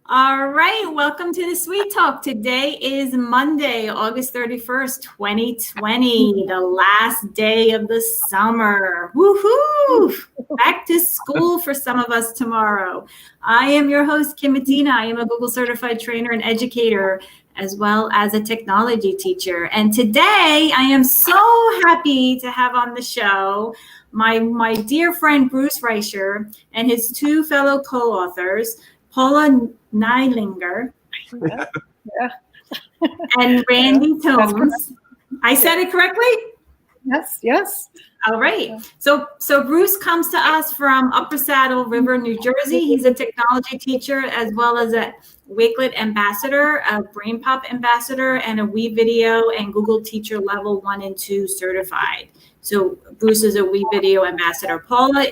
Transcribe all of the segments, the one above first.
All right, welcome to the Sweet Talk. Today is Monday, August 31st, 2020, the last day of the summer. Woohoo! Back to school for some of us tomorrow. I am your host, Kim Medina. I am a Google certified trainer and educator, as well as a technology teacher. And today I am so happy to have on the show my dear friend, Bruce Reicher, and his two fellow co-authors, Paula Neidlinger Yeah. and Randy Tomes. I said it correctly? Yes. All right. So Bruce comes to us from Upper Saddle River, New Jersey. He's a technology teacher as well as a Wakelet ambassador, a BrainPop ambassador, and a WeVideo and Google Teacher Level 1 and 2 certified. So Bruce is a WeVideo ambassador. Paula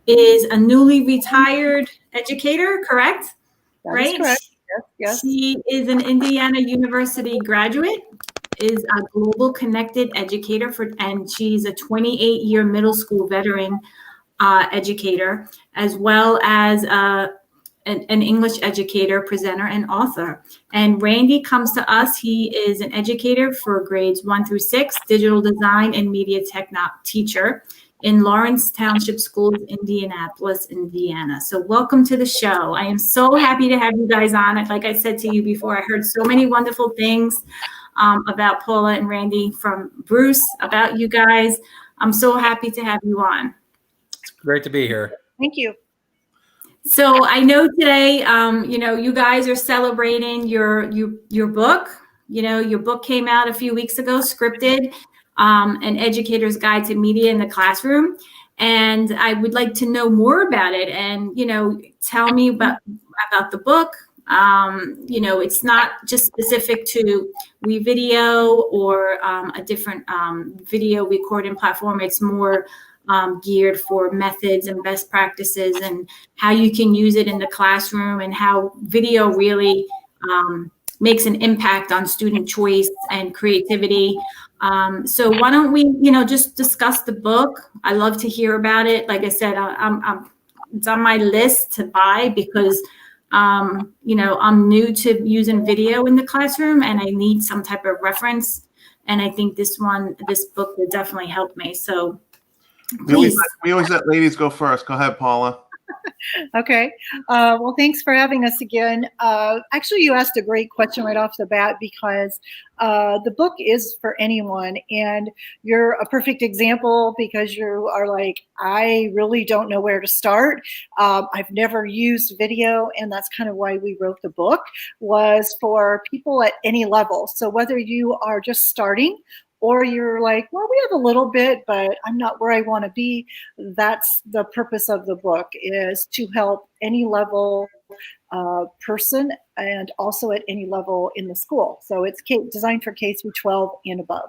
is a newly retired educator, correct? That is correct. Yes. She is an Indiana University graduate, is a global connected educator and she's a 28-year middle school veteran educator, as well as an English educator, presenter, and author. And Randy comes to us. He is an educator for grades 1 through 6, digital design and media tech teacher in Lawrence Township Schools, Indianapolis, Indiana. So welcome to the show. I am so happy to have you guys on. Like I said to you before, I heard so many wonderful things about Paula and Randy from Bruce, about you guys. I'm so happy to have you on. It's great to be here. Thank you. So I know today, you guys are celebrating your book. Your book came out a few weeks ago, Scripted, An Educator's Guide to Media in the Classroom. And I would like to know more about it and, tell me about the book. It's not just specific to WeVideo or a different video recording platform. It's more geared for methods and best practices and how you can use it in the classroom and how video really makes an impact on student choice and creativity. So why don't we, just discuss the book? I love to hear about it. Like I said, it's on my list to buy because, I'm new to using video in the classroom and I need some type of reference. And I think this book would definitely help me. So we always let ladies go first. Go ahead, Paula. Okay. Well, thanks for having us again. Actually, you asked a great question right off the bat because the book is for anyone, and you're a perfect example because you are like, I really don't know where to start. I've never used video, and that's kind of why we wrote the book, was for people at any level. So whether you are just starting or you're like, well, we have a little bit, but I'm not where I want to be. That's the purpose of the book, is to help any level person and also at any level in the school. So it's designed for K through 12 and above.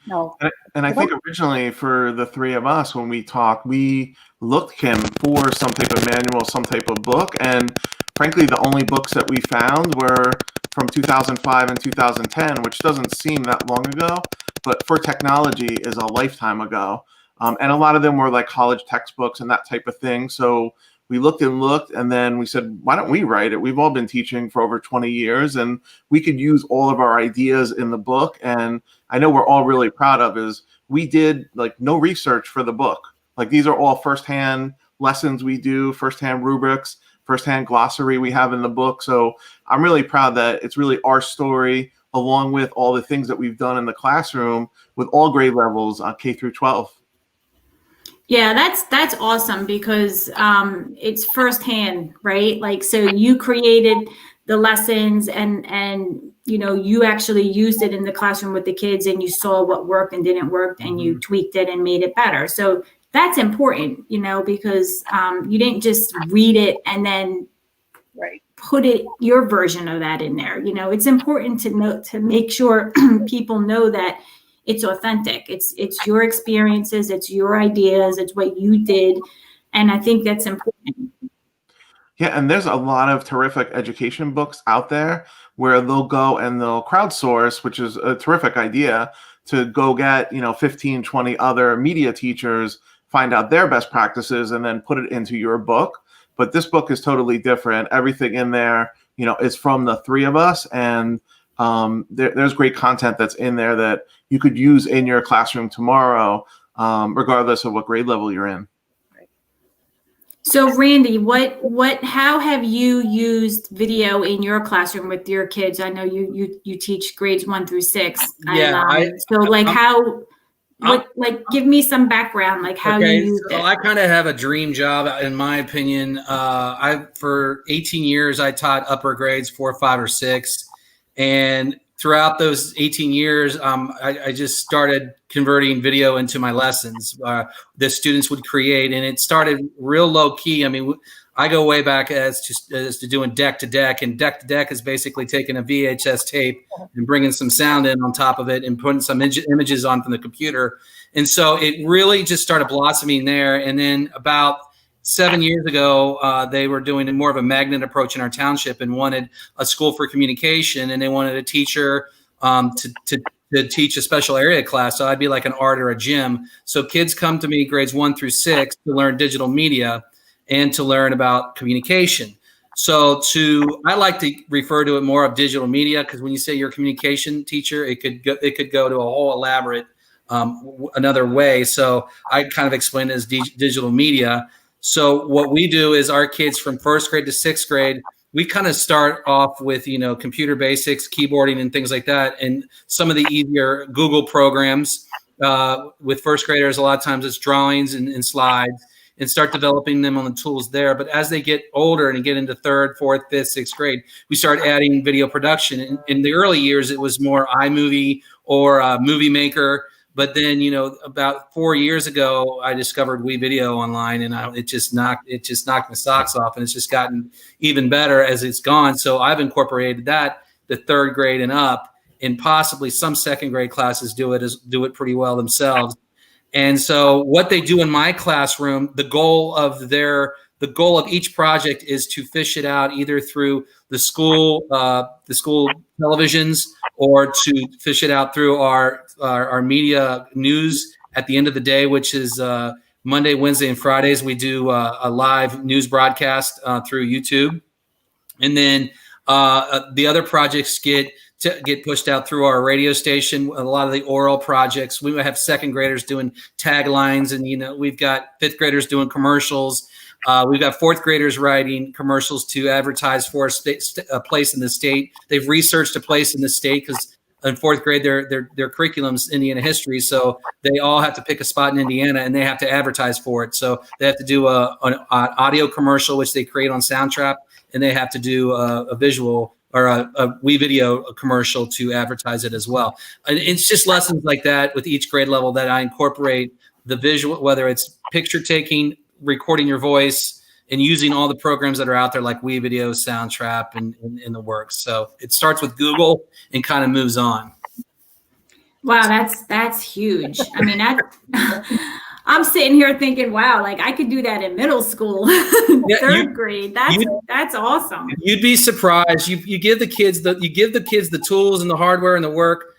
No. And I think originally for the three of us, when we talked, we looked, Kim, for some type of manual, some type of book. And frankly, the only books that we found were from 2005 and 2010, which doesn't seem that long ago, but for technology is a lifetime ago. And a lot of them were like college textbooks and that type of thing. So we looked, and then we said, why don't we write it? We've all been teaching for over 20 years, and we could use all of our ideas in the book. And I know we're all really proud of is we did like no research for the book. Like these are all firsthand lessons we do, firsthand rubrics, firsthand glossary we have in the book. So I'm really proud that it's really our story, along with all the things that we've done in the classroom with all grade levels on K through 12. Yeah, that's awesome because it's firsthand, right? Like, so you created the lessons and you actually used it in the classroom with the kids and you saw what worked and didn't work and you tweaked it and made it better. So that's important, because you didn't just read it and then put your version of that in there. It's important to make sure people know that it's authentic. It's your experiences, it's your ideas, it's what you did. And I think that's important. Yeah, and there's a lot of terrific education books out there where they'll go and they'll crowdsource, which is a terrific idea, to go get, 15, 20 other media teachers, find out their best practices, and then put it into your book. But this book is totally different. Everything in there is from the three of us. And there's great content that's in there that you could use in your classroom tomorrow, regardless of what grade level you're in. So Randy, how have you used video in your classroom with your kids? I know you teach grades 1 through 6. Yeah. Give me some background, like how you used it. I kind of have a dream job, in my opinion. For 18 years, I taught upper grades 4, 5, or 6. And throughout those 18 years, I just started converting video into my lessons. The students would create, and it started real low key. I mean, I go way back as to doing deck to deck, and deck to deck is basically taking a VHS tape and bringing some sound in on top of it and putting some images on from the computer. And so it really just started blossoming there. And then about 7 years ago, they were doing more of a magnet approach in our township and wanted a school for communication, and they wanted a teacher to teach a special area class. So I'd be like an art or a gym. So kids come to me grades 1 through 6 to learn digital media and to learn about communication. So I like to refer to it more of digital media, because when you say you're a communication teacher, it could go to a whole elaborate another way. So I kind of explain it as digital media. So what we do is our kids from 1st grade to 6th grade, we kind of start off with, computer basics, keyboarding and things like that. And some of the easier Google programs with 1st graders, a lot of times it's drawings and slides, and start developing them on the tools there. But as they get older and get into 3rd, 4th, 5th, 6th grade, we start adding video production. In the early years, it was more iMovie or Movie Maker. But then, about 4 years ago, I discovered WeVideo online, and it just knocked my socks off, and it's just gotten even better as it's gone. So I've incorporated that to 3rd grade and up, and possibly some 2nd grade classes do it pretty well themselves. And so what they do in my classroom, the goal of each project is to fish it out either through the school televisions, or to fish it out through our media news at the end of the day, which is Monday, Wednesday, and Fridays. We do a live news broadcast through YouTube. And then the other projects get pushed out through our radio station. A lot of the oral projects, we have 2nd graders doing taglines, and we've got 5th graders doing commercials. We've got 4th graders writing commercials to advertise for a place in the state. They've researched a place in the state, because in 4th grade their curriculum's Indiana history, so they all have to pick a spot in Indiana and they have to advertise for it. So they have to do an audio commercial, which they create on Soundtrap, and they have to do a visual or a WeVideo commercial to advertise it as well. And it's just lessons like that with each grade level that I incorporate the visual, whether it's picture taking, recording your voice, and using all the programs that are out there like WeVideo, Soundtrap, and the works. So it starts with Google and kind of moves on. Wow, that's huge. I mean, I'm sitting here thinking, wow, like I could do that in middle school, 3rd grade. That's awesome. You'd be surprised. You give the kids the tools and the hardware and the work.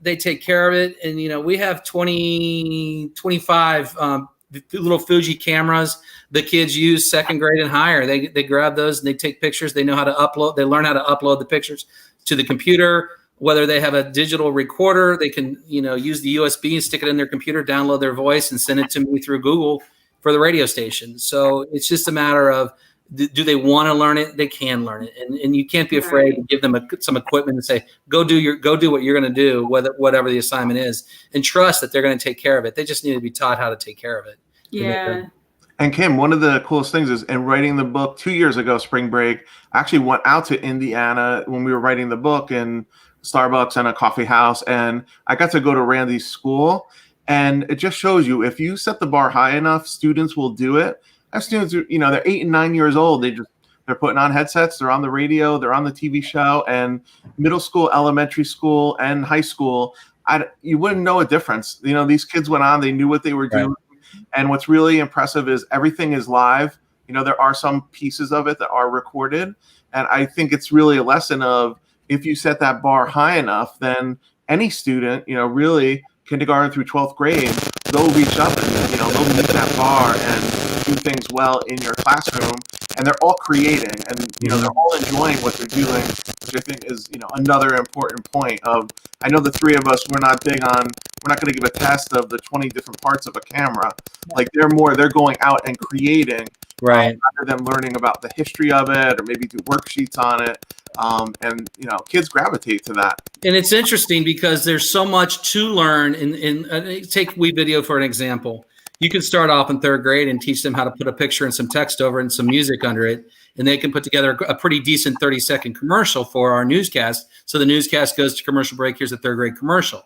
They take care of it. And we have 25 little Fuji cameras the kids use 2nd grade and higher. They grab those and they take pictures. They know how to upload. They learn how to upload the pictures to the computer. Whether they have a digital recorder, they can use the USB and stick it in their computer, download their voice, and send it to me through Google for the radio station. So it's just a matter of, do they want to learn it? They can learn it, and you can't be afraid to give them some equipment and say, go do what you're going to do, whatever the assignment is, and trust that they're going to take care of it. They just need to be taught how to take care of it. Yeah. And Kim, one of the coolest things is in writing the book 2 years ago, spring break, I actually went out to Indiana when we were writing the book in Starbucks and a coffee house, and I got to go to Randy's school. And it just shows you, if you set the bar high enough, students will do it. I have students who, they're 8 and 9 years old. They're putting on headsets, they're on the radio, they're on the TV show, and middle school, elementary school, and high school, you wouldn't know a difference. These kids went on, they knew what they were doing. Right. And what's really impressive is everything is live. There are some pieces of it that are recorded. And I think it's really a lesson of, if you set that bar high enough, then any student, really kindergarten through 12th grade, they'll reach up and, they'll meet that bar and do things well in your classroom. and they're all creating, and they're all enjoying what they're doing, which I think is another important point of, I know the three of us, we're not going to give a test of the 20 different parts of a camera. Like they're going out and creating, right, rather than learning about the history of it or maybe do worksheets on it. And kids gravitate to that. And it's interesting because there's so much to learn. Take WeVideo for an example. You can start off in third grade and teach them how to put a picture and some text over it and some music under it, and they can put together a pretty decent 30-second commercial for our newscast. So the newscast goes to commercial break. Here's a third grade commercial.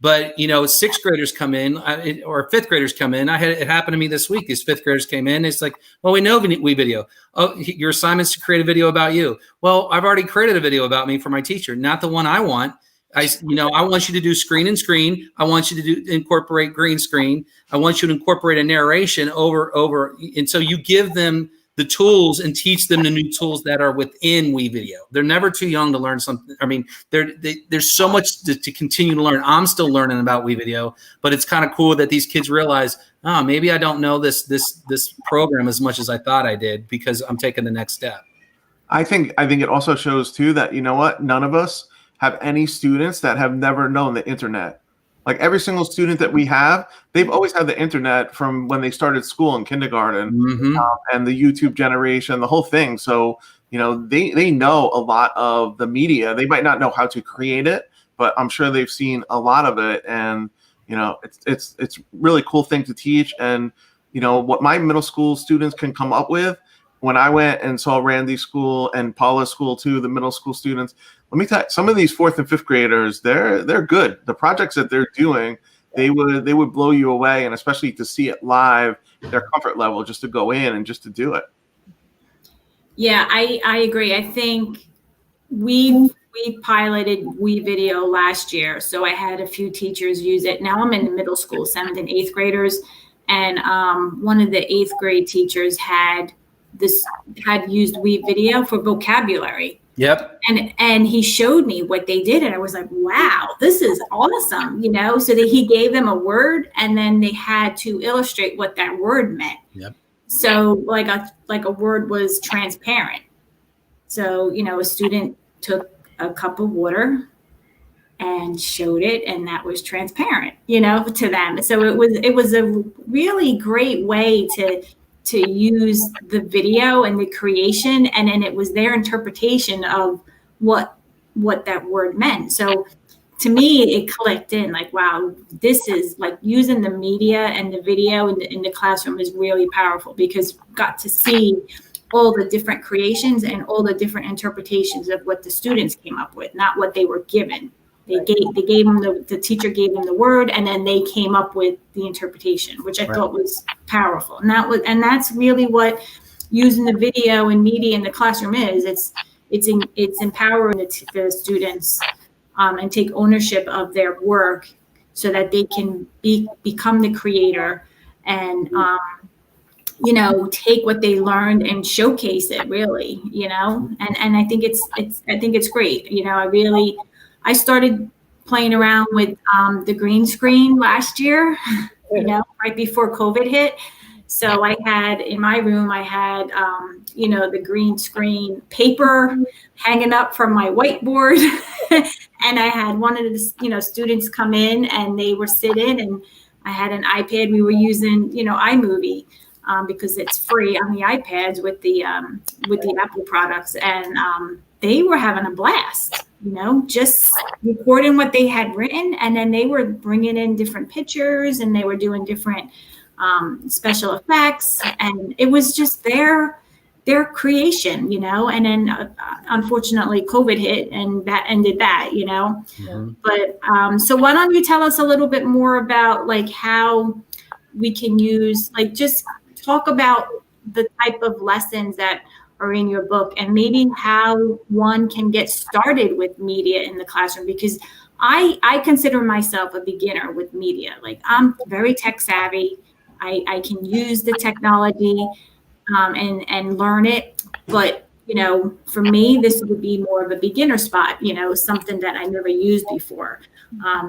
But sixth graders come in, or fifth graders come in. It happened to me this week. These fifth graders came in. It's like, well, we know WeVideo. Oh, your assignment's to create a video about you. Well, I've already created a video about me for my teacher, not the one I want. I want you to do screen and screen. I want you to incorporate green screen. I want you to incorporate a narration over. And so you give them the tools and teach them the new tools that are within WeVideo. They're never too young to learn something. I mean, there's so much to continue to learn. I'm still learning about WeVideo, but it's kind of cool that these kids realize, oh, maybe I don't know this program as much as I thought I did because I'm taking the next step. I think it also shows too that, none of us have any students that have never known the internet. Like every single student that we have, they've always had the internet from when they started school in kindergarten, and the YouTube generation, the whole thing. So, they know a lot of the media. They might not know how to create it, but I'm sure they've seen a lot of it. And, it's really cool thing to teach. And, what my middle school students can come up with, when I went and saw Randy's school and Paula's school too, the middle school students, let me tell you, some of these fourth and fifth graders, they're good. The projects that they're doing, they would blow you away, and especially to see it live, their comfort level just to go in and just to do it. Yeah, I agree. I think we piloted WeVideo last year, so I had a few teachers use it. Now I'm in the middle school, 7th and 8th graders, and one of the 8th grade teachers had used WeVideo for vocabulary. Yep. And he showed me what they did, and I was like, wow, this is awesome, so that he gave them a word, and then they had to illustrate what that word meant. Yep. So like a word was transparent. So, a student took a cup of water and showed it, and that was transparent, to them. So it was a really great way to use the video and the creation, and then it was their interpretation of what that word meant. So to me, it clicked in like, wow, this is like using the media and the video in the classroom is really powerful, because got to see all the different creations and all the different interpretations of what the students came up with, not what they were given. They gave them the teacher gave them the word, and then they came up with the interpretation, which I thought was powerful. And that's really what using the video and media in the classroom is. It's empowering the students and take ownership of their work so that they can become the creator and take what they learned and showcase it really, and I think it's great. I started playing around with the green screen last year, right before COVID hit. So I had in my room, the green screen paper hanging up from my whiteboard. And I had one of the, students come in and they were sitting, and I had an iPad. We were using, iMovie because it's free on the iPads with the Apple products. And they were having a blast. Just recording what they had written, and then they were bringing in different pictures, and they were doing different special effects, and it was just their creation, and then unfortunately COVID hit, and that ended that, Mm-hmm. But so why don't you tell us a little bit more about like how we can use, like, just talk about the type of lessons that are in your book, and maybe how one can get started with media in the classroom, because I consider myself a beginner with media. Like, I'm very tech savvy. I can use the technology and learn it. But, for me, this would be more of a beginner spot, something that I never used before.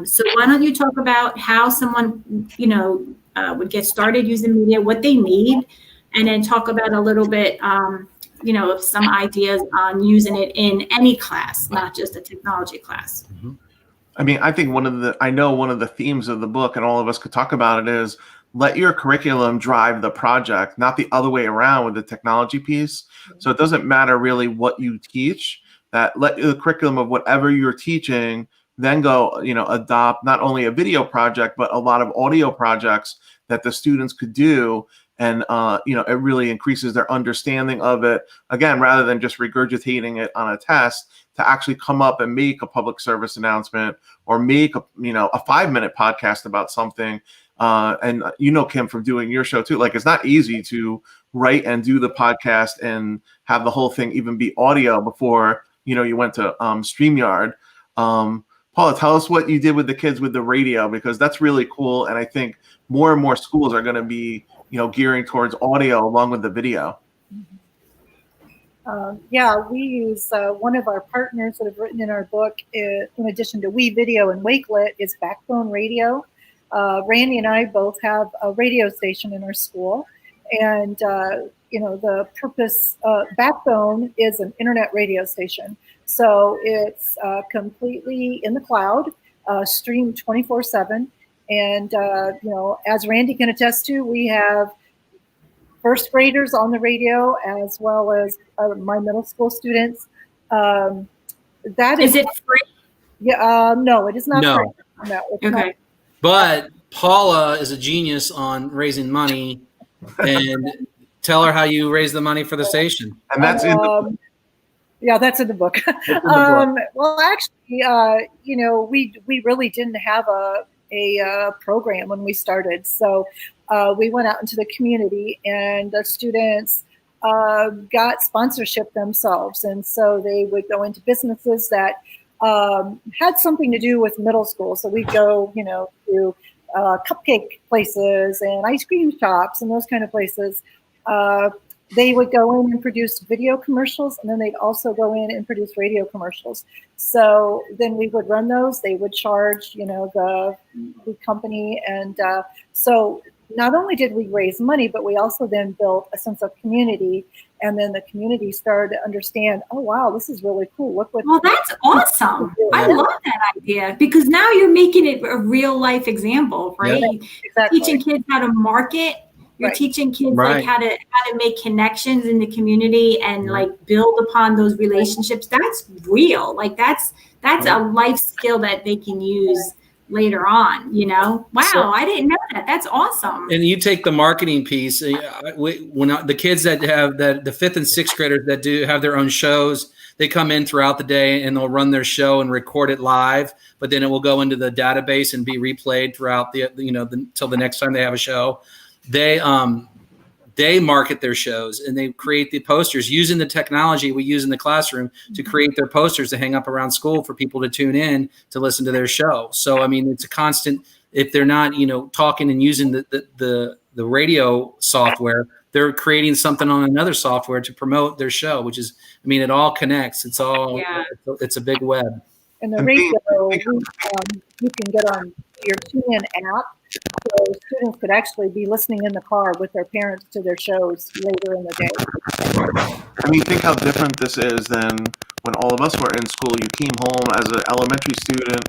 So why don't you talk about how someone, would get started using media, what they need, and then talk about a little bit, some ideas on using it in any class, not just a technology class. Mm-hmm. I mean, I think one of the themes of the book, and all of us could talk about it, is let your curriculum drive the project, not the other way around with the technology piece. So it doesn't matter really what you teach, that let the curriculum of whatever you're teaching then go, adopt not only a video project, but a lot of audio projects that the students could do. And, it really increases their understanding of it. Again, rather than just regurgitating it on a test, to actually come up and make a public service announcement or make a 5-minute podcast about something. And Kim, from doing your show too, like it's not easy to write and do the podcast and have the whole thing even be audio before, you went to StreamYard. Paula, tell us what you did with the kids with the radio, because that's really cool. And I think more and more schools are going to be, gearing towards audio along with the video. We use one of our partners that have written in our book, in addition to WeVideo and Wakelet, is Backbone Radio. Randy and I both have a radio station in our school, and the purpose, Backbone is an internet radio station, so it's completely in the cloud, streamed 24/7, and as Randy can attest to, we have first graders on the radio as well as my middle school students. Is it free? Yeah, no, it is not No. free. No, it's Okay. not. But Paula is a genius on raising money, and tell her how you raise the money for the station. And that's in the Yeah, that's in the book. Well, actually, we really didn't have a program when we started. So we went out into the community, and the students got sponsorship themselves. And so they would go into businesses that had something to do with middle school. So we'd go, to cupcake places and ice cream shops and those kind of places. They would go in and produce video commercials, and then they'd also go in and produce radio commercials. So then we would run those. They would charge, the company. And so not only did we raise money, but we also then built a sense of community. And then the community started to understand, oh, wow, this is really cool. Look what. Well, that's awesome. I love that idea, because now you're making it a real life example, right? Yeah, exactly. Teaching kids how to market. You're Right. teaching kids Right. like how to make connections in the community and like build upon those relationships. That's real. Like that's a life skill that they can use later on, Wow, I didn't know that. That's awesome. And you take the marketing piece. When the kids that have the 5th and 6th graders that do have their own shows, they come in throughout the day and they'll run their show and record it live, but then it will go into the database and be replayed throughout till the next time they have a show. They market their shows and they create the posters using the technology we use in the classroom to create their posters to hang up around school for people to tune in to listen to their show. So, I mean, it's a constant. If they're not, talking and using the radio software, they're creating something on another software to promote their show, which is, I mean, it all connects. It's all, it's a big web. And the radio, you can get on your TuneIn app, so students could actually be listening in the car with their parents to their shows later in the day. I mean, think how different this is than when all of us were in school. You came home as an elementary student,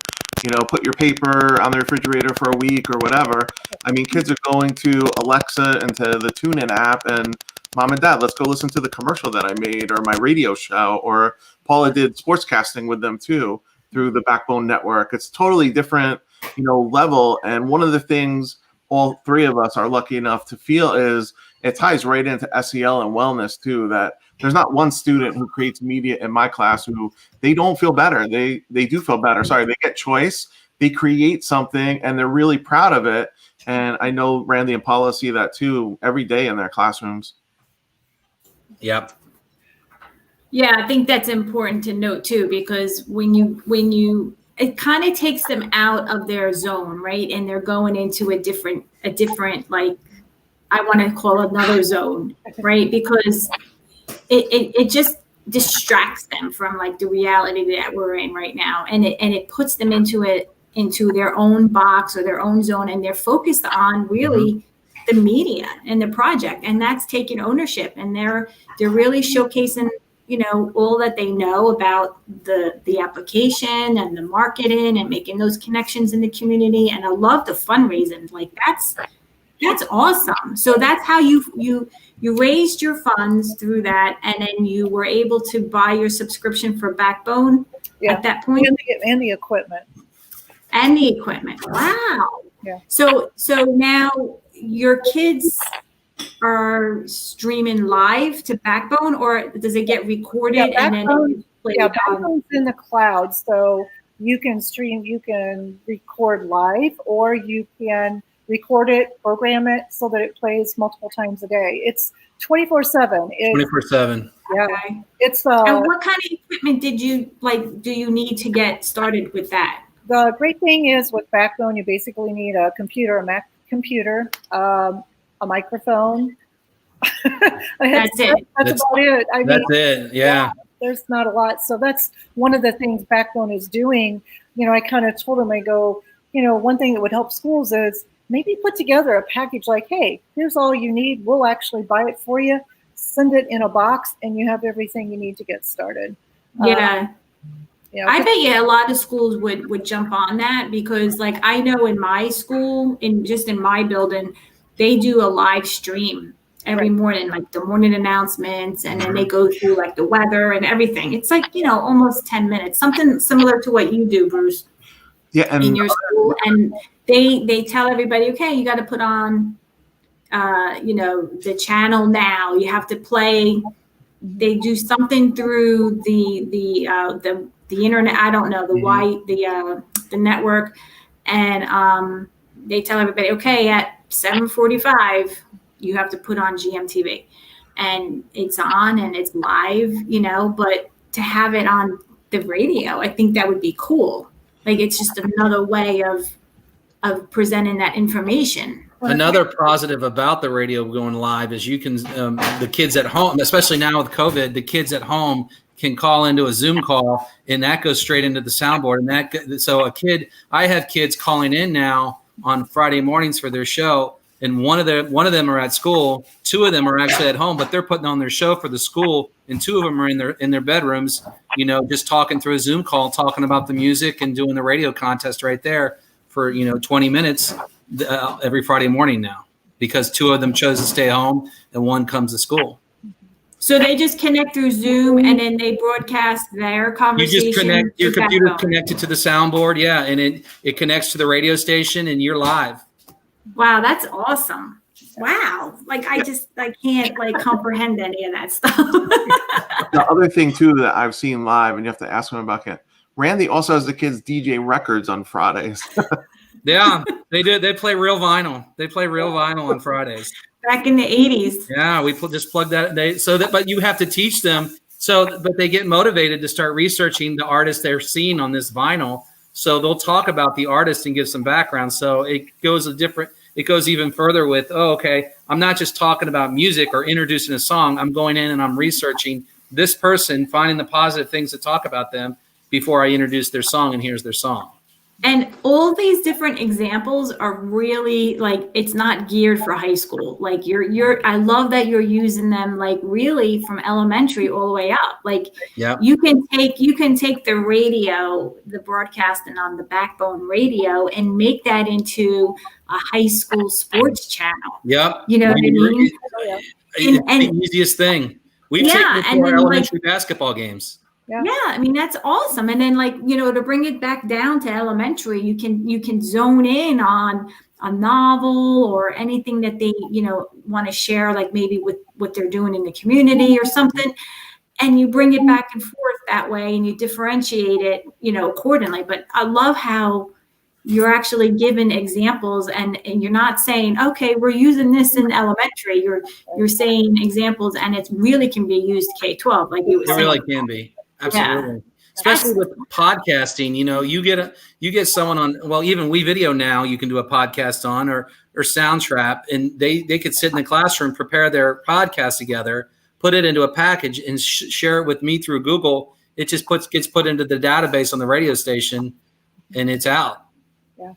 put your paper on the refrigerator for a week or whatever. I mean, kids are going to Alexa and to the TuneIn app and, Mom and Dad, let's go listen to the commercial that I made, or my radio show, or Paula did sportscasting with them too through the Backbone Network. It's totally different, level. And one of the things all three of us are lucky enough to feel is it ties right into SEL and wellness too, that there's not one student who creates media in my class who they don't feel better. They do feel better. Sorry, they get choice. They create something and they're really proud of it. And I know Randy and Paula see that too every day in their classrooms. Yep. Yeah, I think that's important to note too, because when you it kind of takes them out of their zone, right? And they're going into a different like, I want to call another zone, right? Because it just distracts them from like the reality that we're in right now, and it puts them into their own box or their own zone, and they're focused on really the media and the project, and that's taking ownership, and they're really showcasing, you know, all that they know about the application and the marketing and making those connections in the community. And I love the fundraising. Like that's awesome. So that's how you raised your funds through that, and then you were able to buy your subscription for Backbone at that point, and the equipment. And the equipment. Wow. Yeah. So now your kids are streaming live to Backbone, or does it get recorded and then played on? Backbone's in the cloud, so you can stream, you can record live, or you can record it, program it so that it plays multiple times a day. It's 24/7. 24/7. Yeah. Okay. It's and what kind of equipment do you need to get started with that? The great thing is with Backbone, you basically need a computer, a Mac computer, a microphone. That's it. That's about it. I mean, That's it. Yeah. There's not a lot. So that's one of the things Backbone is doing. You know, I kind of told them, I go, you know, one thing that would help schools is maybe put together a package like, hey, here's all you need. We'll actually buy it for you, send it in a box, and you have everything you need to get started. Yeah. I But bet you a lot of schools would jump on that, because like I know in my school, in my building, they do a live stream every morning, like the morning announcements, and then they go through like the weather and everything. It's like, you know, almost 10 minutes, something similar to what you do, Bruce. Yeah, and in your school, and they tell everybody, okay, you got to put on, you know, the channel now. You have to play. They do something through the internet. I don't know the network, and they tell everybody, okay, at 7:45, you have to put on GMTV, and it's on and it's live, you know. But to have it on the radio, I think that would be cool. Like it's just another way of presenting that information. Another positive about the radio going live is you can, the kids at home, especially now with COVID, the kids at home can call into a Zoom call, and that goes straight into the soundboard. And so I have kids calling in now on Friday mornings for their show, and one of them are at school, two of them are actually at home, but they're putting on their show for the school, and two of them are in their bedrooms, you know, just talking through a Zoom call, talking about the music and doing the radio contest right there for, you know, 20 minutes every Friday morning now, because two of them chose to stay home and one comes to school. So they just connect through Zoom, and then they broadcast their conversation. You just connect your computer connected to the soundboard, yeah, and it connects to the radio station, and you're live. Wow, that's awesome. Wow, like I can't like comprehend any of that stuff. The other thing too that I've seen live, and you have to ask him about it. Randy also has the kids DJ records on Fridays. Yeah, they do. They play real vinyl. They play real vinyl on Fridays. Back in the 80s. Yeah, we just plug that. But you have to teach them. But they get motivated to start researching the artists they're seeing on this vinyl. So they'll talk about the artist and give some background. So it goes even further with, okay, I'm not just talking about music or introducing a song. I'm going in and I'm researching this person, finding the positive things to talk about them before I introduce their song, and here's their song. And all these different examples are really like, it's not geared for high school. Like I love that you're using them like really from elementary all the way up. Like you can take the radio, the broadcasting on the Backbone radio, and make that into a high school sports channel. Yep. You know what I mean? It's the easiest thing. We've taken it to our elementary basketball games. Yeah, I mean, that's awesome. And then like, you know, to bring it back down to elementary, you can zone in on a novel or anything that they, you know, want to share, like maybe with what they're doing in the community or something. And you bring it back and forth that way, and you differentiate it, you know, accordingly. But I love how you're actually giving examples, and you're not saying, okay, we're using this in elementary. You're saying examples, and it really can be used K-12, like you were saying. It really can be. Absolutely. Yeah. Especially with podcasting, you know, you get someone on, well, even WeVideo now you can do a podcast on, or Soundtrap, and they could sit in the classroom, prepare their podcast together, put it into a package, and share it with me through Google. It just gets put into the database on the radio station, and it's out. Yeah.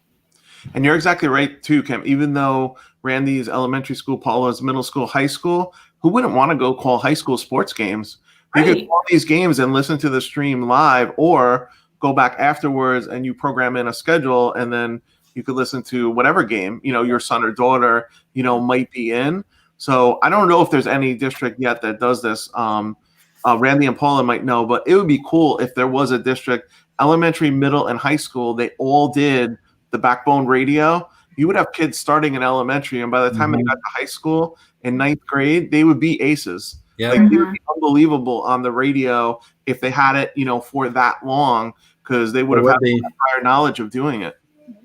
And you're exactly right too, Kim. Even though Randy's elementary school, Paula's middle school, high school. Who wouldn't want to go call high school sports games? You could call these games and listen to the stream live, or go back afterwards and you program in a schedule, and then you could listen to whatever game, your son or daughter, might be in. So I don't know if there's any district yet that does this. Randy and Paula might know, but it would be cool if there was a district, elementary, middle, and high school, they all did the Backbone radio. You would have kids starting in elementary, and by the time they got to high school in 9th grade, they would be aces. Yeah. Like, it would be unbelievable on the radio if they had it, for that long, because they would have had prior knowledge of doing it.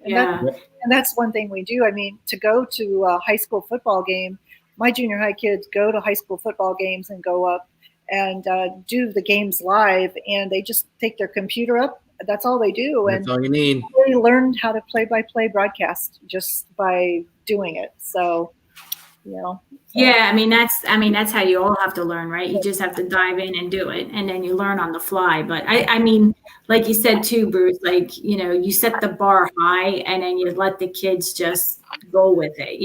And that's one thing we do. I mean, to go to a high school football game, my junior high kids go to high school football games and go up and do the games live, and they just take their computer up. That's all they do. That's all you need. They learned how to play-by-play broadcast just by doing it. So, Yeah, I mean that's how you all have to learn, right? You just have to dive in and do it, and then you learn on the fly. But I mean, like you said too, Bruce, like, you set the bar high and then you let the kids just go with it,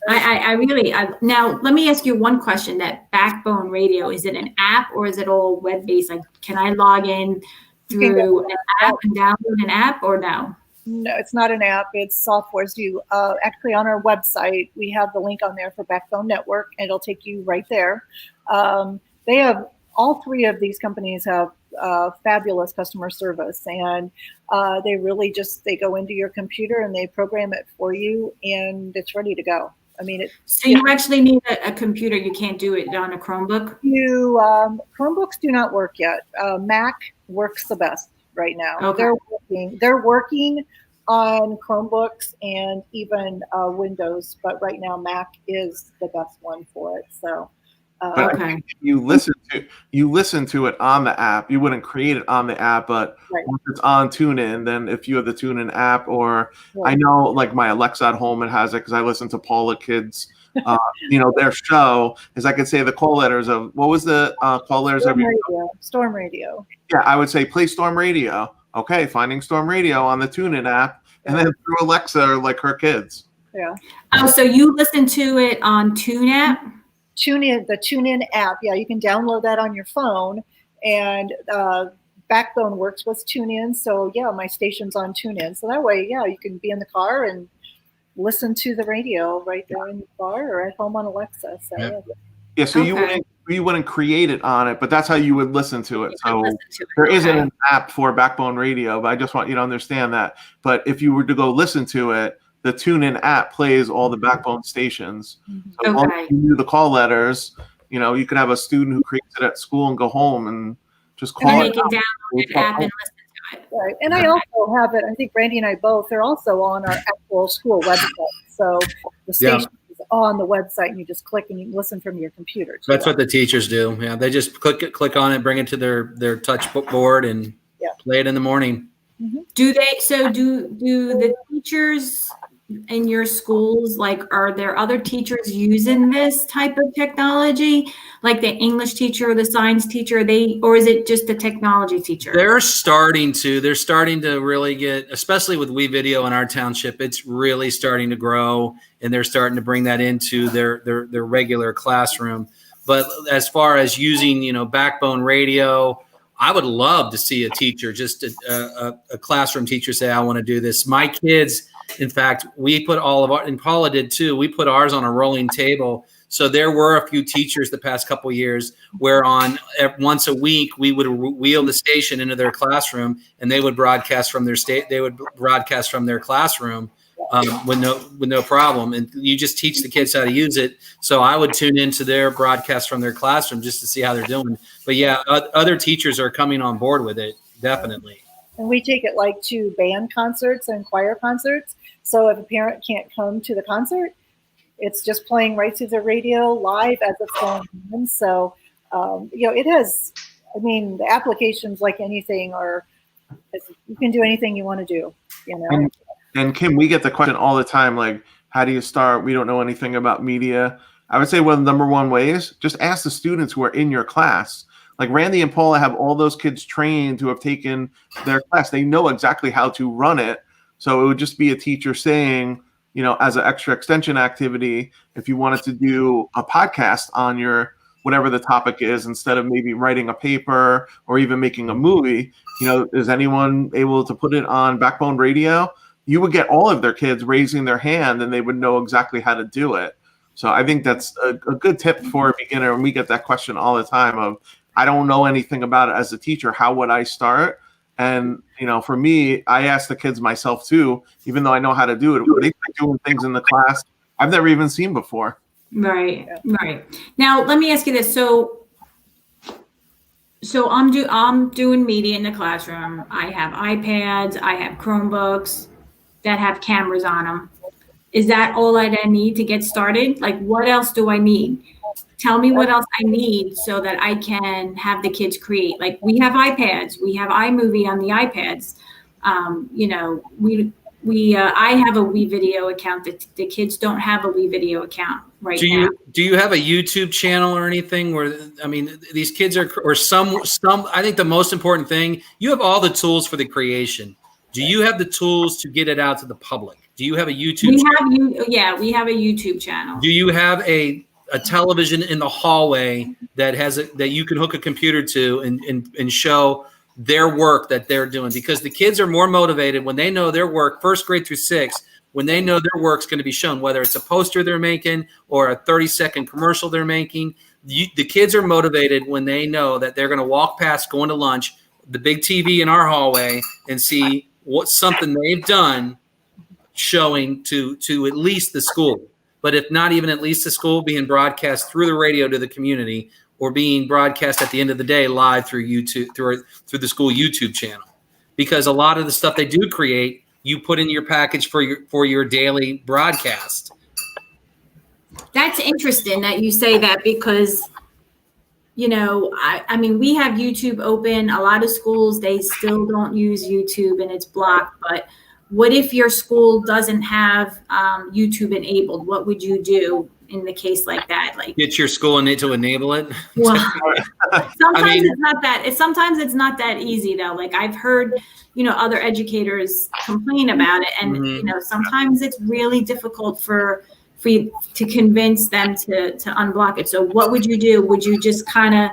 I really now let me ask you one question. That Backbone Radio, is it an app or is it all web-based? Like, can I log in through an app and download an app, or no? No, it's not an app. It's software. So actually on our website, we have the link on there for Backbone Network, and it'll take you right there. They have, all three of these companies have fabulous customer service, and they really they go into your computer and they program it for you, and it's ready to go. I mean, so you actually need a computer. You can't do it on a Chromebook? Chromebooks do not work yet. Mac works the best right now. Okay. They're working on Chromebooks and even Windows, but right now Mac is the best one for it. So okay. You listen to it on the app. You wouldn't create it on the app, but once it's on TuneIn, then if you have the TuneIn app, or I know like my Alexa at home, it has it because I listen to Paula Kids. Their show is, I could say the call letters of, what was the call letters? Storm Radio. Yeah, I would say play Storm Radio. Okay, finding Storm Radio on the TuneIn app, and then through Alexa, like her kids. Yeah. Oh, so you listen to it on TuneIn? The TuneIn app. Yeah, you can download that on your phone, and Backbone works with TuneIn. So yeah, my station's on TuneIn. So that way, yeah, you can be in the car and listen to the radio right there in the car or at home on Alexa. So yeah. So you wouldn't create it on it, but that's how you would listen to it. So there isn't an app for Backbone Radio, but I just want you to understand that. But if you were to go listen to it, the TuneIn app plays all the Backbone stations. So once you do the call letters, you could have a student who creates it at school and go home and just call and it. They can download the app and listen to it. Right. And I also have it, I think Randy and I both, they're also on our actual school website. So the station is on the website, and you just click and you can listen from your computer. That's what the teachers do. Yeah, they just click on it, bring it to their touch board, and play it in the morning. Mm-hmm. Do the teachers in your schools, like, are there other teachers using this type of technology, like the English teacher or the science teacher? Or is it just the technology teacher? They're starting to really get, especially with WeVideo in our township, it's really starting to grow, and they're starting to bring that into their regular classroom. But as far as using, Backbone Radio, I would love to see a teacher, just a classroom teacher, say, I want to do this. My kids, in fact, we put all of our, and Paula did too, we put ours on a rolling table. So there were a few teachers the past couple of years where once a week we would wheel the station into their classroom, and they would broadcast from their classroom with no problem. And you just teach the kids how to use it. So I would tune into their broadcast from their classroom just to see how they're doing. But yeah, other teachers are coming on board with it, definitely. And we take it like to band concerts and choir concerts. So if a parent can't come to the concert, it's just playing right through the radio live as it's going on. So, it has, the applications, like anything, you can do anything you want to do, And Kim, we get the question all the time, like, how do you start? We don't know anything about media. I would say one of the number one ways, just ask the students who are in your class. Like Randy and Paula have all those kids trained who have taken their class. They know exactly how to run it. So it would just be a teacher saying, as an extra extension activity, if you wanted to do a podcast on your whatever the topic is, instead of maybe writing a paper or even making a movie, is anyone able to put it on Backbone Radio? You would get all of their kids raising their hand and they would know exactly how to do it. So I think that's a good tip for a beginner. And we get that question all the time of, I don't know anything about it as a teacher. How would I start? And, for me, I ask the kids myself too, even though I know how to do it. They're doing things in the class I've never even seen before. Right. Now, let me ask you this. So I'm doing media in the classroom. I have iPads, I have Chromebooks that have cameras on them. Is that all I need to get started? Like, what else do I need? Tell me what else I need so that I can have the kids create. Like, we have iPads, we have iMovie on the iPads. I have a WeVideo account. The kids don't have a WeVideo account now. Do you have a YouTube channel or anything where, these kids or some, I think the most important thing, you have all the tools for the creation. Do you have the tools to get it out to the public? Do you have a YouTube channel? We have a YouTube channel. Do you have a television in the hallway that you can hook a computer to and show their work that they're doing? Because the kids are more motivated when they know their work, 1st grade through 6th, when they know their work's going to be shown, whether it's a poster they're making or a 30-second commercial they're making. The kids are motivated when they know that they're going to walk past going to lunch, the big TV in our hallway, and see what's something they've done showing to at least the school. But if not even at least the school, being broadcast through the radio to the community, or being broadcast at the end of the day live through YouTube, through the school YouTube channel. Because a lot of the stuff they do create, you put in your package for your daily broadcast. That's interesting that you say that, because we have YouTube open. A lot of schools, they still don't use YouTube and it's blocked. But what if your school doesn't have YouTube enabled? What would you do in the case like that? Like, get your school to enable it? Well, sometimes it's not that. Sometimes it's not that easy though. Like, I've heard, other educators complain about it, and sometimes it's really difficult for you to convince them to unblock it. So what would you do? Would you just kind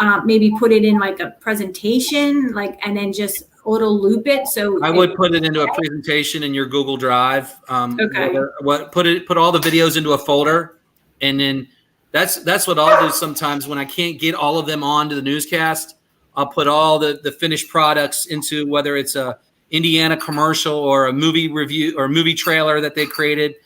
of maybe put it in like a presentation, and then just auto loop it? So I would put it into a presentation in your Google Drive. Okay. Put all the videos into a folder, and then that's what I'll do sometimes when I can't get all of them onto the newscast. I'll put all the finished products into, whether it's a Indiana commercial or a movie review or movie trailer that they created.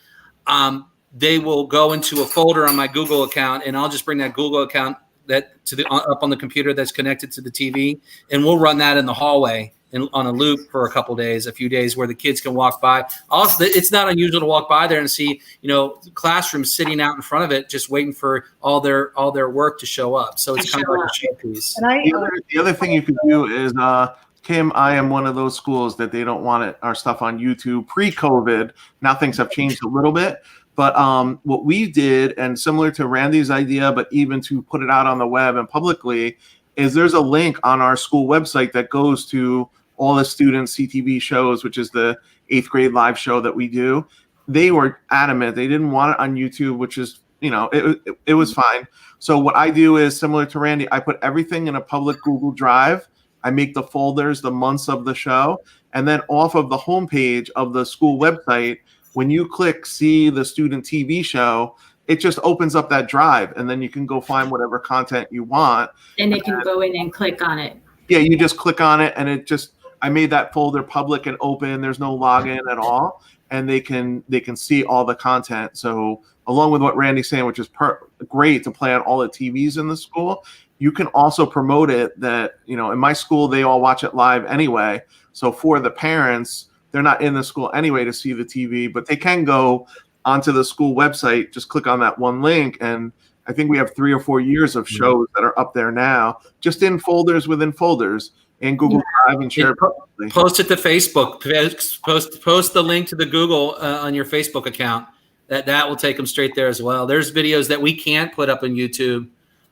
They will go into a folder on my Google account, and I'll just bring that Google account up on the computer that's connected to the TV, and we'll run that in the hallway and on a loop for a few days where the kids can walk by. Also, it's not unusual to walk by there and see, classrooms sitting out in front of it, just waiting for all their work to show up. So it's kind of like a showpiece. The other thing you could do is, Kim, I am one of those schools that they don't want our stuff on YouTube pre-COVID. Now things have changed a little bit. But what we did, and similar to Randy's idea, but even to put it out on the web and publicly, is there's a link on our school website that goes to all the students' CTV shows, which is the 8th grade live show that we do. They were adamant. They didn't want it on YouTube, which is, it was fine. So what I do is similar to Randy. I put everything in a public Google Drive. I make the folders, the months of the show, and then off of the homepage of the school website, when you click see the student TV show, it just opens up that drive, and then you can go find whatever content you want. And they can go in and click on it. Yeah, you just click on it, and I made that folder public and open. There's no login at all, and they can see all the content. So along with what Randy's saying, which is great to play on all the TVs in the school, you can also promote it that, in my school, they all watch it live anyway. So for the parents, they're not in the school anyway to see the TV, but they can go onto the school website, just click on that one link. And I think we have 3 or 4 years of shows that are up there now, just in folders within folders in Google Drive and share. Post it to Facebook. Post the link to the Google on your Facebook account. That will take them straight there as well. There's videos that we can't put up on YouTube.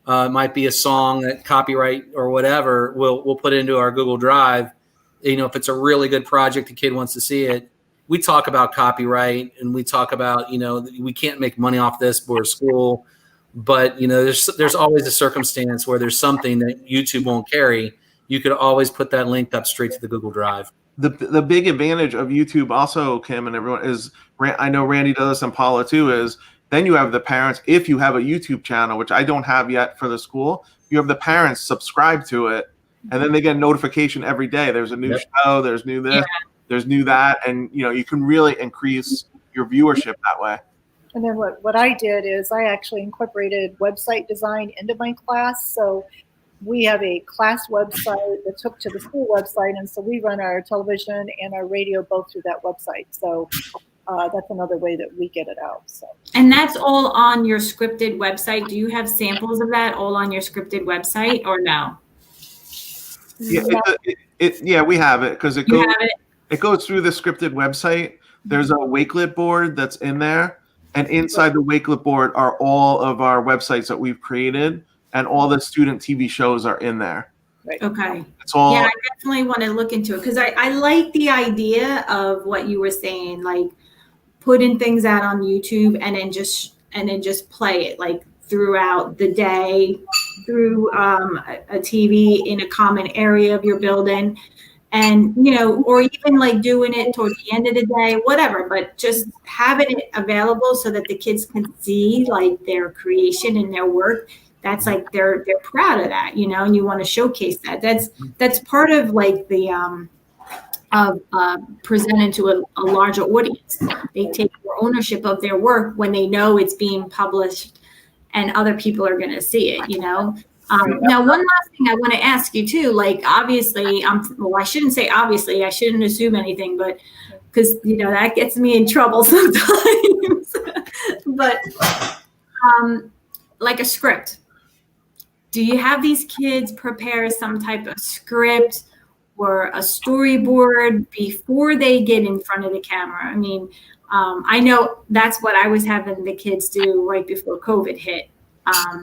It might be a song that copyright or whatever. We'll put it into our Google Drive. If it's a really good project, the kid wants to see it. we talk about copyright and we talk about, we can't make money off this for a school, but there's always a circumstance where there's something that YouTube won't carry. You could always put that link up straight to the Google Drive. The big advantage of YouTube also, Kim and everyone, is, I know Randy does and Paula too, is then you have the parents, if you have a YouTube channel, which I don't have yet for the school, you have the parents subscribe to it, and then they get a notification every day. There's a new show, there's new this, there's new that, and you can really increase your viewership that way. And then what I did is I actually incorporated website design into my class. So we have a class website that's hooked to the school website, and so we run our television and our radio both through that website. So that's another way that we get it out. So. And that's all on your scripted website. Do you have samples of that all on your scripted website, or no? Yeah, we have it because it goes through the scripted website. There's a Wakelet board that's in there, and inside the Wakelet board are all of our websites that we've created, and all the student TV shows are in there. Right. Okay. It's all. Yeah, I definitely want to look into it because I like the idea of what you were saying, like putting things out on YouTube and then just play it like throughout the day through a TV in a common area of your building, and or even like doing it towards the end of the day, whatever, but just having it available so that the kids can see like their creation and their work. That's like they're proud of that, and you want to showcase that. That's part of like the presented to a larger audience. They take more ownership of their work when they know it's being published and other people are going to see it, Now, one last thing I want to ask you too, like obviously, I shouldn't say obviously, I shouldn't assume anything, but because, that gets me in trouble sometimes. But like a script. Do you have these kids prepare some type of script or a storyboard before they get in front of the camera? I mean, I know that's what I was having the kids do right before COVID hit.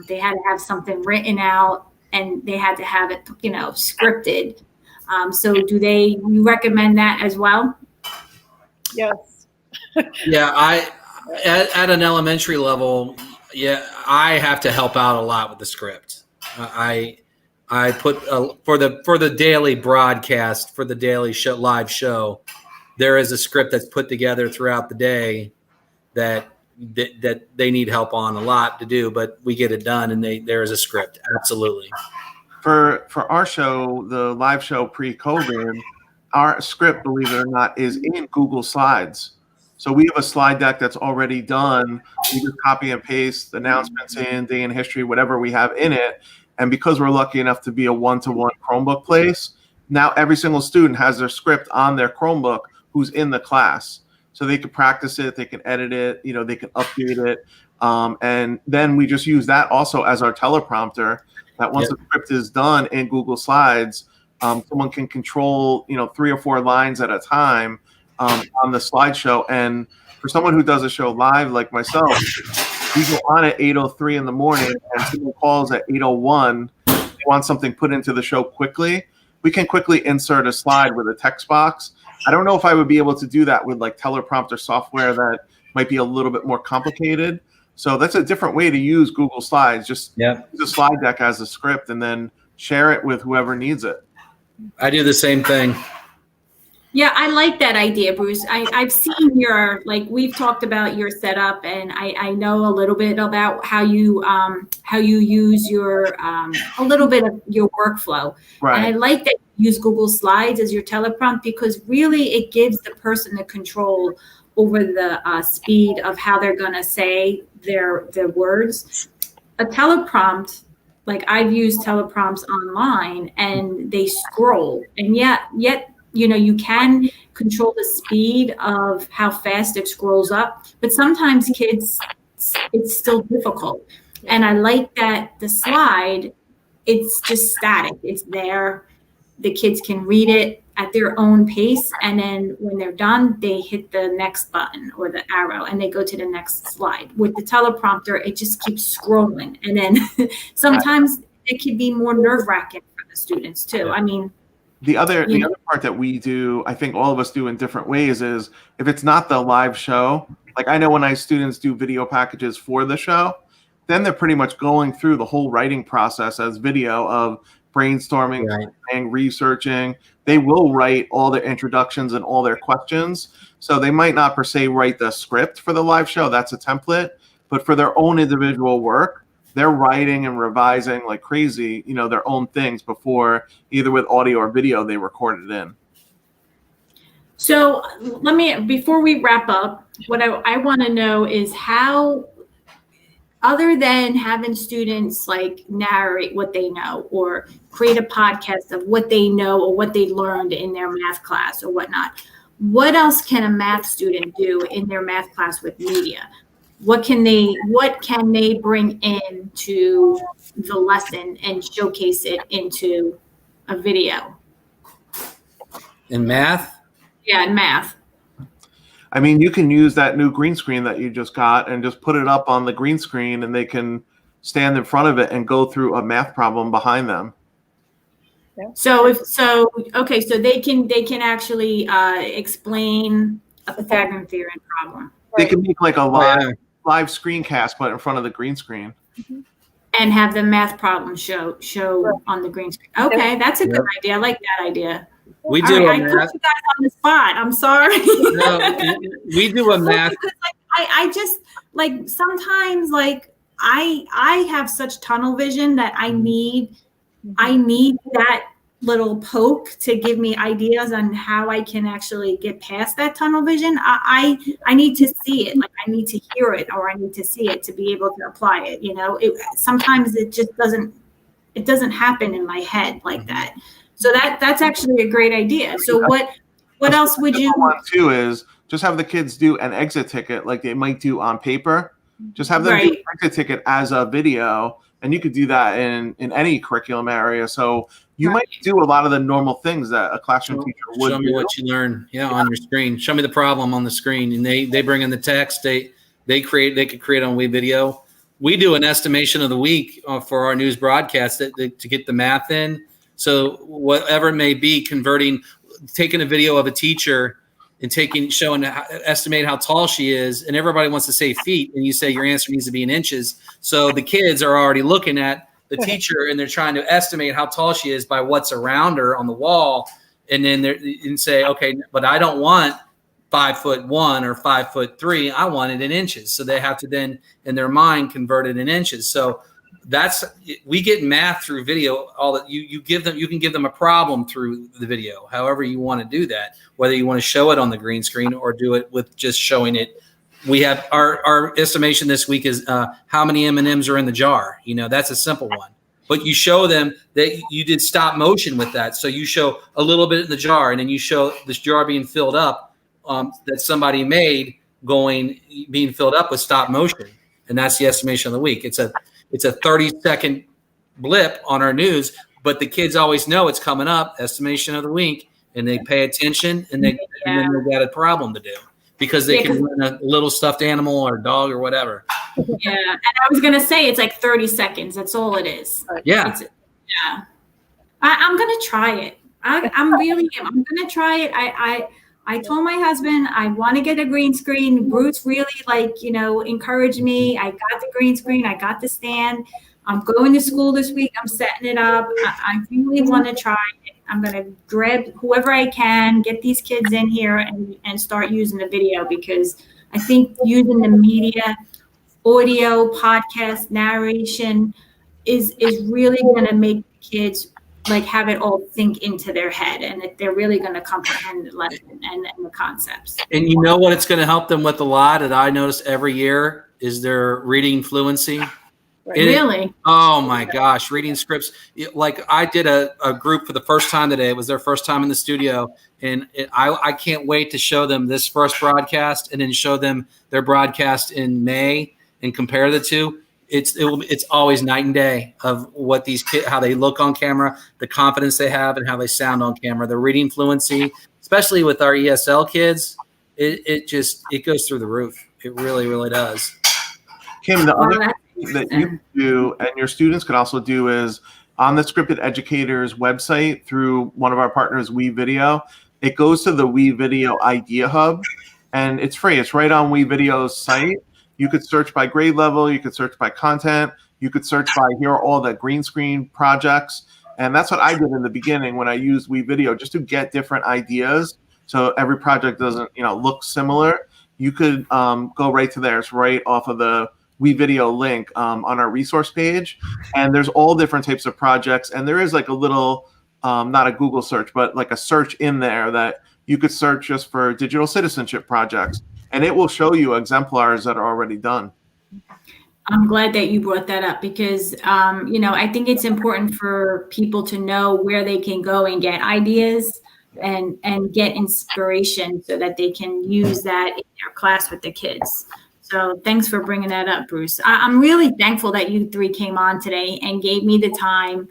They had to have something written out and they had to have it, scripted. So you recommend that as well? Yes. Yeah, at an elementary level, I have to help out a lot with the script. I put for the daily broadcast, for the daily live show, there is a script that's put together throughout the day that they need help on a lot to do, but we get it done, and there is a script. Absolutely. For our show, the live show pre-COVID, our script, believe it or not, is in Google Slides. So we have a slide deck that's already done. We just copy and paste announcements in, day in history, whatever we have in it. And because we're lucky enough to be a one-to-one Chromebook place, now every single student has their script on their Chromebook who's in the class. So they can practice it, they can edit it, they can update it. And then we just use that also as our teleprompter, that once the script is done in Google Slides, someone can control, 3 or 4 lines at a time on the slideshow. And for someone who does a show live like myself, we go on at 8:03 in the morning and someone calls at 8:01, they want something put into the show quickly. We can quickly insert a slide with a text box. I don't know if I would be able to do that with like teleprompter software that might be a little bit more complicated. So that's a different way to use Google Slides. Just use a slide deck as a script and then share it with whoever needs it. I do the same thing. Yeah, I like that idea, Bruce. I've seen we've talked about your setup, and I know a little bit about how you use your a little bit of your workflow. Right. And I like that you use Google Slides as your teleprompt because really it gives the person the control over the speed of how they're going to say their words. A teleprompt, like I've used teleprompts online, and they scroll, and yet. You can control the speed of how fast it scrolls up, but sometimes kids, it's still difficult. And I like that the slide, it's just static. It's there. The kids can read it at their own pace. And then when they're done, they hit the next button or the arrow and they go to the next slide. With the teleprompter, it just keeps scrolling. And then sometimes it can be more nerve-wracking for the students too. I mean, The other part that we do, I think all of us do in different ways, is if it's not the live show, like I know when students do video packages for the show, then they're pretty much going through the whole writing process as video of brainstorming, planning, researching. They will write all their introductions and all their questions. So they might not per se write the script for the live show. That's a template. But for their own individual work, they're writing and revising like crazy, their own things before either with audio or video they record it in. So before we wrap up, what I want to know is how, other than having students like narrate what they know or create a podcast of what they know or what they learned in their math class or whatnot, what else can a math student do in their math class with media? What can they bring into the lesson and showcase it into a video? In math? Yeah, in math. I mean, you can use that new green screen that you just got and just put it up on the green screen, and they can stand in front of it and go through a math problem behind them. So they can actually explain a Pythagorean theorem problem. They can make like a live screencast, but in front of the green screen. And have the math problem show on the green screen. Okay, that's a good idea. I like that idea. We do I put you guys on the spot. I'm sorry. No, we do a math. I just like sometimes like I have such tunnel vision that I need that little poke to give me ideas on how I can actually get past that tunnel vision. I need to see it, like I need to hear it, or I need to see it to be able to apply it. Sometimes it just doesn't happen in my head like that. So that's actually a great idea. So what else would you want to is just have the kids do an exit ticket like they might do on paper. Just have them do an exit ticket as a video, and you could do that in any curriculum area. So you might do a lot of the normal things that a classroom teacher would do. Show me what you learn, on your screen. Show me the problem on the screen, and they bring in the text. They could create on video. We do an estimation of the week for our news broadcast to get the math in. So whatever it may be, taking a video of a teacher and estimate how tall she is, and everybody wants to say feet, and you say your answer needs to be in inches. So the kids are already looking at the teacher, and they're trying to estimate how tall she is by what's around her on the wall, and then say, okay, but I don't want 5'1" or 5'3". I want it in inches. So they have to then, in their mind, convert it in inches. So we get math through video. All that you can give them a problem through the video, however you want to do that, whether you want to show it on the green screen or do it with just showing it. We have our estimation this week is how many M&Ms are in the jar. That's a simple one, but you show them that you did stop motion with that. So you show a little bit in the jar, and then you show this jar being filled up that somebody made being filled up with stop motion. And that's the estimation of the week. It's a 30-second blip on our news, but the kids always know it's coming up, estimation of the week, and they pay attention, and then they've got a problem to do because they can run a little stuffed animal or dog or whatever. Yeah, and I was going to say it's like 30 seconds. That's all it is. Yeah. I'm going to try it. I'm going to try it. I told my husband I want to get a green screen. Bruce really encouraged me. I got the green screen. I got the stand. I'm going to school this week. I'm setting it up. I really want to try it. I'm going to grab whoever I can, get these kids in here and start using the video, because I think using the media, audio, podcast, narration is really going to make kids have it all think into their head, and that they're really going to comprehend the lesson and the concepts. And you know what it's going to help them with a lot that I notice every year is their reading fluency. Really? Oh my gosh, reading scripts. Like I did a group for the first time today. It was their first time in the studio, and I can't wait to show them this first broadcast and then show them their broadcast in May and compare the two. It's always night and day of what these kids, how they look on camera, the confidence they have, and how they sound on camera. The reading fluency, especially with our ESL kids, it goes through the roof. It really, really does. Kim, the other thing that you do and your students could also do is on the Scripted Educators website through one of our partners, WeVideo. It goes to the WeVideo Idea Hub, and it's free. It's right on WeVideo's site. You could search by grade level. You could search by content. You could search by here are all the green screen projects. And that's what I did in the beginning when I used WeVideo, just to get different ideas. So every project doesn't, look similar. You could go right to there. It's right off of the WeVideo link on our resource page. And there's all different types of projects. And there is like a little, not a Google search, but like a search in there that you could search just for digital citizenship projects. And it will show you exemplars that are already done. I'm glad that you brought that up because, I think it's important for people to know where they can go and get ideas and get inspiration so that they can use that in their class with the kids. So thanks for bringing that up, Bruce. I'm really thankful that you three came on today and gave me the time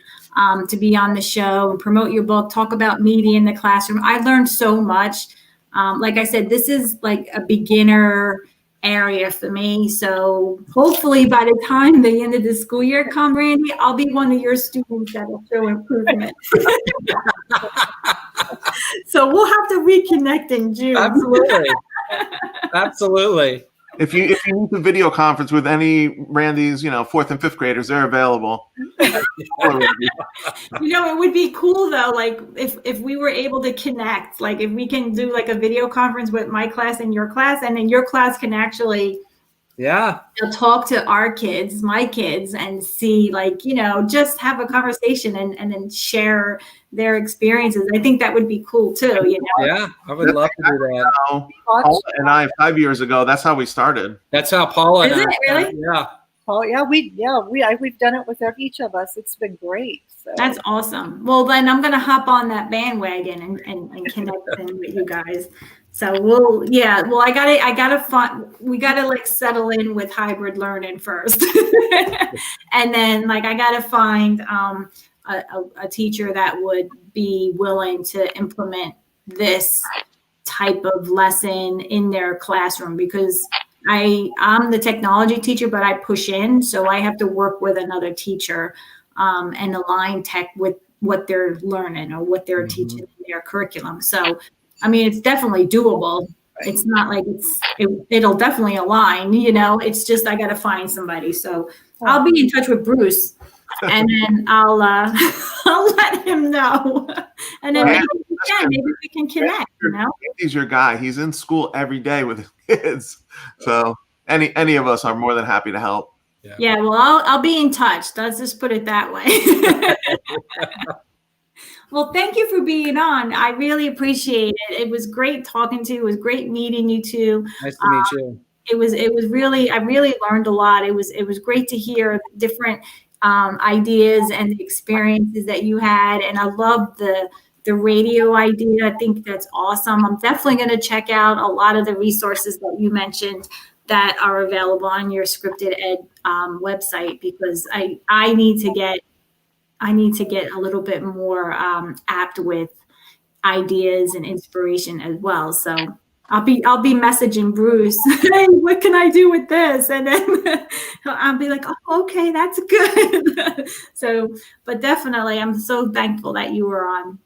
to be on the show and promote your book, talk about media in the classroom. I learned so much. Like I said, this is like a beginner area for me. So hopefully by the time the end of the school year comes, Randy, I'll be one of your students that will show improvement. So we'll have to reconnect in June. Absolutely. Absolutely. If you need to video conference with any Randy's, 4th and 5th graders, they're available. It would be cool though, like if we were able to connect, like if we can do like a video conference with my class and your class, and then your class can actually talk to our kids, my kids, and see just have a conversation and then share their experiences. I think that would be cool too, Yeah, I would love to do that. Paula and I, 5 years ago, that's how we started. That's how Paula and Is it really? Yeah. Oh yeah, we've done it with each of us. It's been great. So. That's awesome. Well, then I'm gonna hop on that bandwagon and connect with you guys. So we gotta like settle in with hybrid learning first, and then I gotta find a teacher that would be willing to implement this type of lesson in their classroom, because I'm the technology teacher, but I push in, so I have to work with another teacher and align tech with what they're learning or what they're teaching in their curriculum. So, I mean, it's definitely doable. It's not like it'll definitely align, it's just I got to find somebody. So I'll be in touch with Bruce, and then I'll let him know, and then maybe we can connect. He's your guy. He's in school every day with his kids, so any of us are more than happy to help. Yeah. Well, I'll be in touch. Let's just put it that way. Well, thank you for being on. I really appreciate it. It was great talking to you. It was great meeting you two. Nice to meet you. It was really, I really learned a lot. It was great to hear different ideas and the experiences that you had. And I love the radio idea. I think that's awesome. I'm definitely going to check out a lot of the resources that you mentioned that are available on your Scripted Ed website, because I need to get a little bit more apt with ideas and inspiration as well. So I'll be messaging Bruce, hey, what can I do with this? And then I'll be like, oh, okay, that's good. So, but definitely, I'm so thankful that you were on.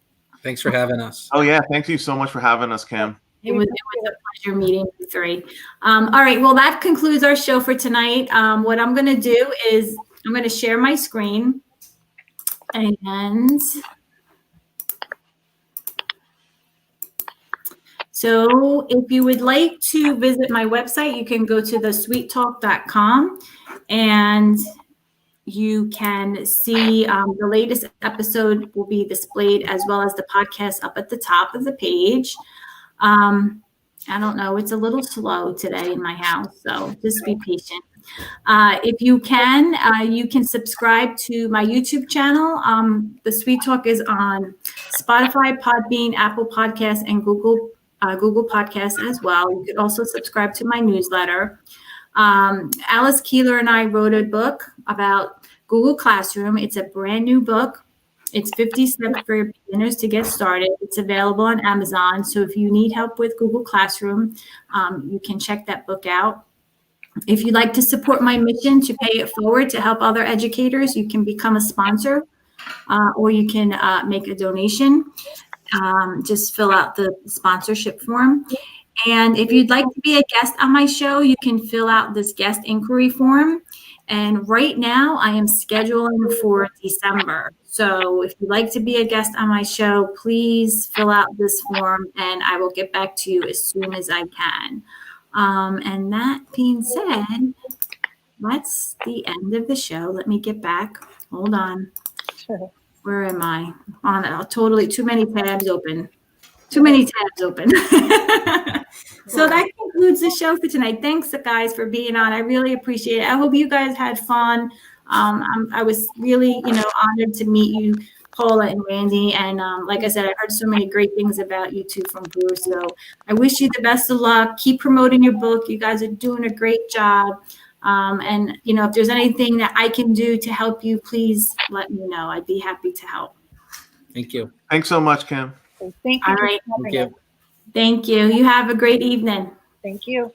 Thanks for having us. Oh yeah, thank you so much for having us, Kim. It was a pleasure meeting you three. All right, well, that concludes our show for tonight. What I'm going to do is I'm going to share my screen. And so if you would like to visit my website, you can go to thesweettalk.com, and you can see the latest episode will be displayed, as well as the podcast up at the top of the page. I don't know, it's a little slow today in my house, so just be patient. If you can subscribe to my YouTube channel. The Sweet Talk is on Spotify, Podbean, Apple Podcasts, and Google Podcasts as well. You could also subscribe to my newsletter. Alice Keeler and I wrote a book about Google Classroom. It's a brand new book. It's 50 steps for beginners to get started. It's available on Amazon. So if you need help with Google Classroom, you can check that book out. If you'd like to support my mission to pay it forward to help other educators, you can become a sponsor or you can make a donation. Just fill out the sponsorship form. And if you'd like to be a guest on my show, you can fill out this guest inquiry form. And right now I am scheduling for December. So if you'd like to be a guest on my show, please fill out this form and I will get back to you as soon as I can. And that being said, that's the end of the show. Let me get back. Hold on. Sure. Where am I? On totally too many tabs open. Too many tabs open. So that concludes the show for tonight. Thanks, guys, for being on. I really appreciate it. I hope you guys had fun. I was really, honored to meet you, Paula and Randy. And like I said, I heard so many great things about you two from Bruce. So I wish you the best of luck. Keep promoting your book. You guys are doing a great job. And if there's anything that I can do to help you, please let me know. I'd be happy to help. Thank you. Thanks so much, Kim. Thank you. All right. Thank you. Thank you. You have a great evening. Thank you.